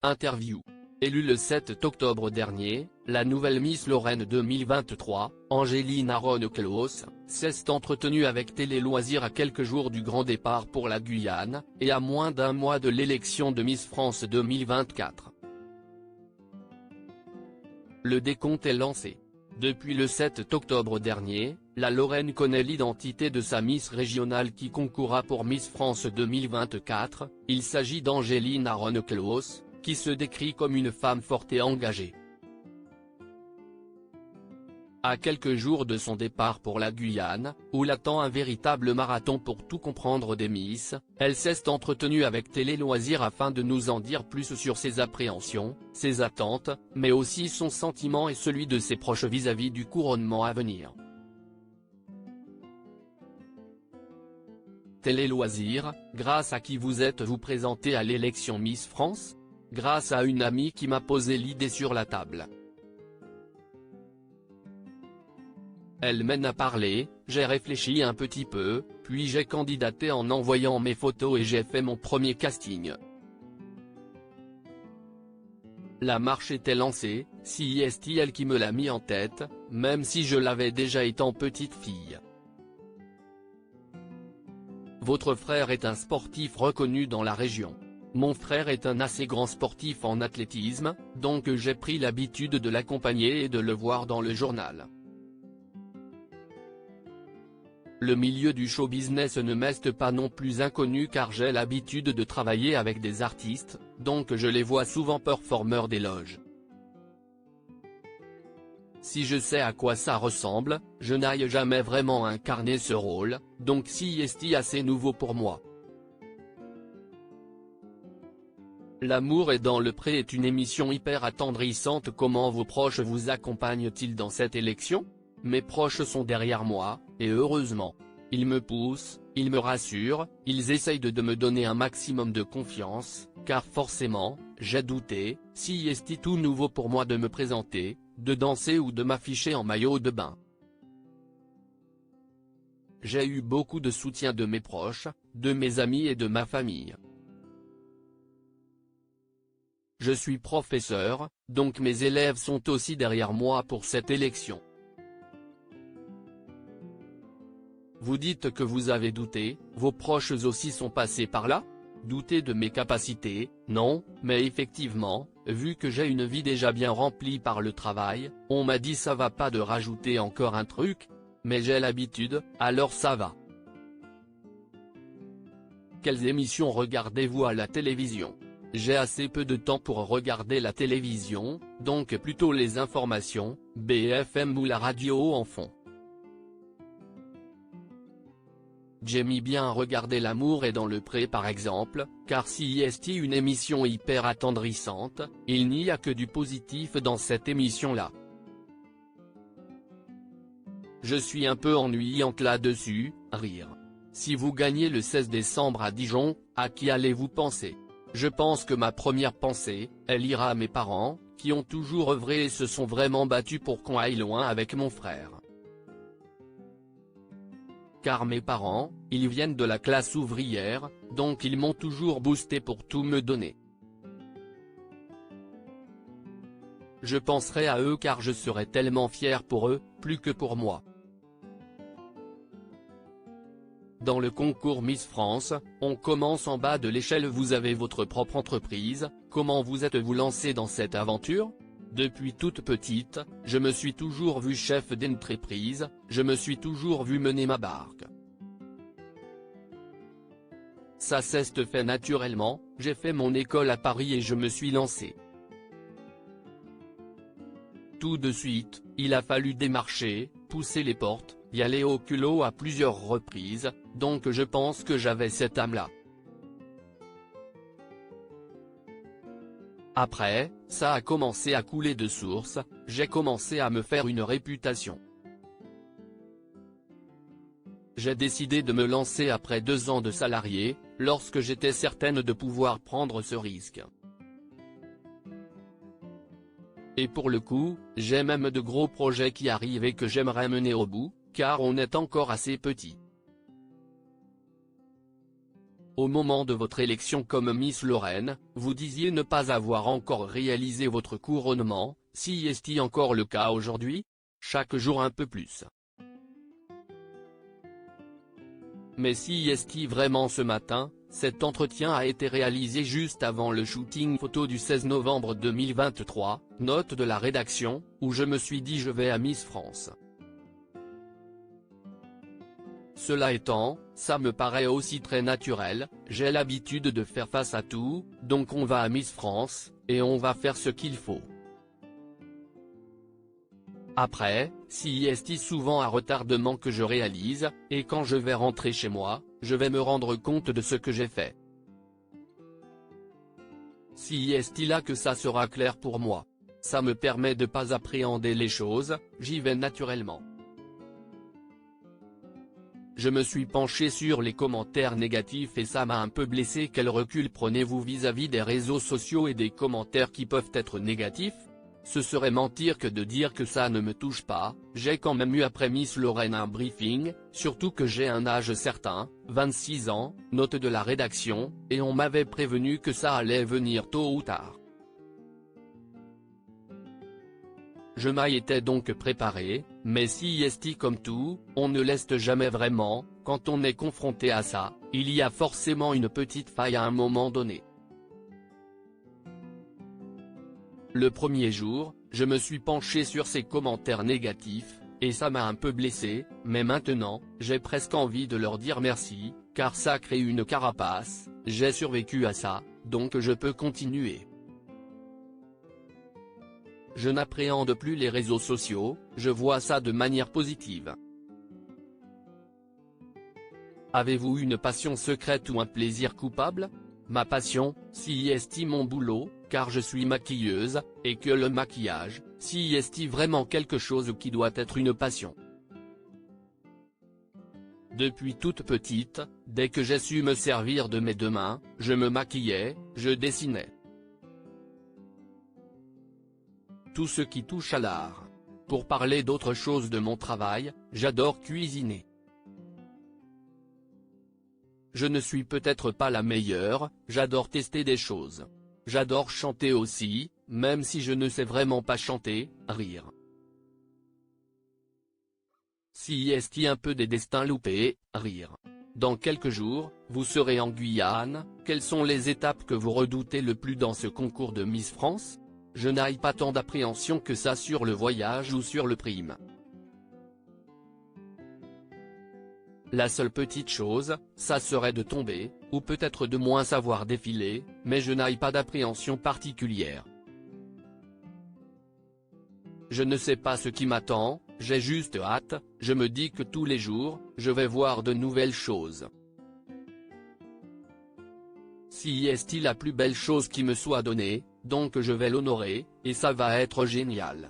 Interview. Élue le 7 octobre dernier, la nouvelle Miss Lorraine 2023, Angéline Aron-Clos, s'est entretenue avec Télé Loisirs à quelques jours du grand départ pour la Guyane, et à moins d'un mois de l'élection de Miss France 2024. Le décompte est lancé. Depuis le 7 octobre dernier, la Lorraine connaît l'identité de sa Miss régionale qui concourra pour Miss France 2024, il s'agit d'Angéline Aron-Clos, qui se décrit comme une femme forte et engagée. À quelques jours de son départ pour la Guyane, où l'attend un véritable marathon pour tout comprendre des Miss, elle s'est entretenue avec Télé Loisirs afin de nous en dire plus sur ses appréhensions, ses attentes, mais aussi son sentiment et celui de ses proches vis-à-vis du couronnement à venir. Télé Loisirs, grâce à qui vous êtes-vous présenté à l'élection Miss France ? Grâce à une amie qui m'a posé l'idée sur la table. Elle m'en a parlé, j'ai réfléchi un petit peu, puis j'ai candidaté en envoyant mes photos et j'ai fait mon premier casting. La marche était lancée, c'est elle qui me l'a mis en tête, même si je l'avais déjà étant petite fille. Votre frère est un sportif reconnu dans la région. Mon frère est un assez grand sportif en athlétisme, donc j'ai pris l'habitude de l'accompagner et de le voir dans le journal. Le milieu du show business ne m'est pas non plus inconnu car j'ai l'habitude de travailler avec des artistes, donc je les vois souvent performeurs des loges. Si je sais à quoi ça ressemble, je n'ai jamais vraiment incarné ce rôle, donc c'est assez nouveau pour moi. L'amour est dans le pré est une émission hyper attendrissante. Comment vos proches vous accompagnent-ils dans cette élection ? Mes proches sont derrière moi, et heureusement. Ils me poussent, ils me rassurent, ils essayent de me donner un maximum de confiance, car forcément, j'ai douté, c'est tout nouveau pour moi de me présenter, de danser ou de m'afficher en maillot de bain. J'ai eu beaucoup de soutien de mes proches, de mes amis et de ma famille. Je suis professeur, donc mes élèves sont aussi derrière moi pour cette élection. Vous dites que vous avez douté, vos proches aussi sont passés par là ? Douter de mes capacités, non, mais effectivement, vu que j'ai une vie déjà bien remplie par le travail, on m'a dit ça va pas de rajouter encore un truc, mais j'ai l'habitude, alors ça va. Quelles émissions regardez-vous à la télévision ? J'ai assez peu de temps pour regarder la télévision, donc plutôt les informations, BFM ou la radio en fond. J'aime bien regarder L'amour est dans le pré par exemple, car c'est une émission hyper attendrissante, il n'y a que du positif dans cette émission-là. Je suis un peu ennuyante là-dessus, rire. Si vous gagnez le 16 décembre à Dijon, à qui allez-vous penser ? Je pense que ma première pensée, elle ira à mes parents, qui ont toujours œuvré et se sont vraiment battus pour qu'on aille loin avec mon frère. Car mes parents, ils viennent de la classe ouvrière, donc ils m'ont toujours boosté pour tout me donner. Je penserai à eux car je serai tellement fier pour eux, plus que pour moi. Dans le concours Miss France, on commence en bas de l'échelle. Vous avez votre propre entreprise, comment vous êtes-vous lancé dans cette aventure ? Depuis toute petite, je me suis toujours vu chef d'entreprise, je me suis toujours vu mener ma barque. Ça s'est fait naturellement, j'ai fait mon école à Paris et je me suis lancé. Tout de suite, il a fallu démarcher, pousser les portes, y aller au culot à plusieurs reprises, donc je pense que j'avais cette âme-là. Après, ça a commencé à couler de source, j'ai commencé à me faire une réputation. J'ai décidé de me lancer après 2 ans de salarié, lorsque j'étais certaine de pouvoir prendre ce risque. Et pour le coup, j'ai même de gros projets qui arrivent et que j'aimerais mener au bout, car on est encore assez petit. Au moment de votre élection comme Miss Lorraine, vous disiez ne pas avoir encore réalisé votre couronnement, si est-il encore le cas aujourd'hui? Chaque jour un peu plus. Mais si est-il vraiment ce matin? Cet entretien a été réalisé juste avant le shooting photo du 16 novembre 2023, note de la rédaction, où je me suis dit je vais à Miss France. Cela étant, ça me paraît aussi très naturel, j'ai l'habitude de faire face à tout, donc on va à Miss France, et on va faire ce qu'il faut. Après, si est souvent à retardement que je réalise, et quand je vais rentrer chez moi, je vais me rendre compte de ce que j'ai fait. Si est là que ça sera clair pour moi. Ça me permet de pas appréhender les choses, j'y vais naturellement. Je me suis penché sur les commentaires négatifs et ça m'a un peu blessé. Quel recul prenez-vous vis-à-vis des réseaux sociaux et des commentaires qui peuvent être négatifs? Ce serait mentir que de dire que ça ne me touche pas, j'ai quand même eu après Miss Lorraine un briefing, surtout que j'ai un âge certain, 26 ans, note de la rédaction, et on m'avait prévenu que ça allait venir tôt ou tard. Je m'y étais donc préparé, mais si est comme tout, on ne laisse jamais vraiment, quand on est confronté à ça, il y a forcément une petite faille à un moment donné. Le premier jour, je me suis penché sur ces commentaires négatifs, et ça m'a un peu blessé, mais maintenant, j'ai presque envie de leur dire merci, car ça crée une carapace, j'ai survécu à ça, donc je peux continuer. Je n'appréhende plus les réseaux sociaux, je vois ça de manière positive. Avez-vous une passion secrète ou un plaisir coupable? Ma passion, si est mon boulot, car je suis maquilleuse, et que le maquillage, si est vraiment quelque chose qui doit être une passion. Depuis toute petite, dès que j'ai su me servir de mes deux mains, je me maquillais, je dessinais. Tout ce qui touche à l'art. Pour parler d'autre chose de mon travail, j'adore cuisiner. Je ne suis peut-être pas la meilleure, j'adore tester des choses. J'adore chanter aussi, même si je ne sais vraiment pas chanter, rire. Si est un peu des destins loupés, rire. Dans quelques jours, vous serez en Guyane, quelles sont les étapes que vous redoutez le plus dans ce concours de Miss France? Je n'ai pas tant d'appréhension que ça sur le voyage ou sur le prime. La seule petite chose, ça serait de tomber, ou peut-être de moins savoir défiler, mais je n'ai pas d'appréhension particulière. Je ne sais pas ce qui m'attend, j'ai juste hâte, je me dis que tous les jours, je vais voir de nouvelles choses. Si est la plus belle chose qui me soit donnée, donc je vais l'honorer, et ça va être génial.